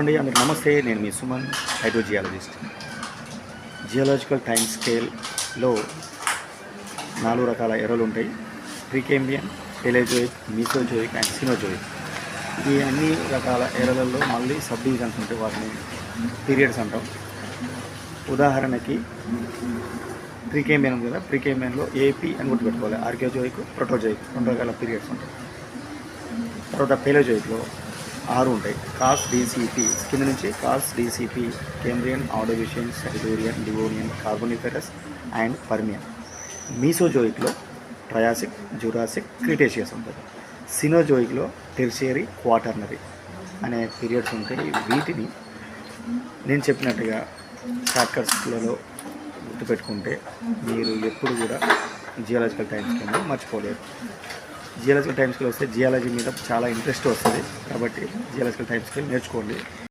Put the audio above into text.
అందరికి నమస్తే. నేను మీ సుమన్, హైడ్రోజియాలజిస్ట్. జియాలజికల్ టైం స్కేల్లో 4 రకాల ఎరలు ఉంటాయి: ప్రీకేంబియన్, పెలేజోయిక్, మీసోజోయిక్ అండ్ సినోజోయిక్. ఈ అన్ని రకాల ఎరలలో మళ్ళీ సబ్ డివిజన్స్ ఉంటాయి, వాటిని పీరియడ్స్ అంటాం. ఉదాహరణకి ప్రీకేంబియన్ ఉంది కదా, ప్రీకేంబియన్లో ఏపీ అని గుర్తుపెట్టుకోవాలి. ఆర్కియోజోయిక్, ప్రోటోజోయిక్ 2 రకాల పీరియడ్స్ ఉంటాయి. తర్వాత పెలేజోయిక్లో 6 ఉంటాయి: కాస్, డీసీపీ, కింద నుంచి కాస్, DCP, Cambrian, Ordovician, Silurian, Devonian, Carboniferous and Permian. మీసోజోయిక్లో ట్రయాసిక్, జురాసిక్, క్రిటేషియస్ ఉంటుంది. సినోజోయిక్లో టెర్షియరీ, క్వాటర్నరీ అనే పీరియడ్స్ ఉంటాయి. వీటిని నేను చెప్పినట్టుగా షార్ట్కట్స్లలో గుర్తుపెట్టుకుంటే మీరు ఎప్పుడు కూడా జియాలజికల్ టైం స్కేల్ మర్చిపోలేరు. జియాలజికల్ టైం స్కేల్ వస్తే జియాలజీ మీద చాలా ఇంట్రెస్ట్ వస్తుంది. కాబట్టి జియాలజికల్ టైం స్కేల్ నేర్చుకోండి.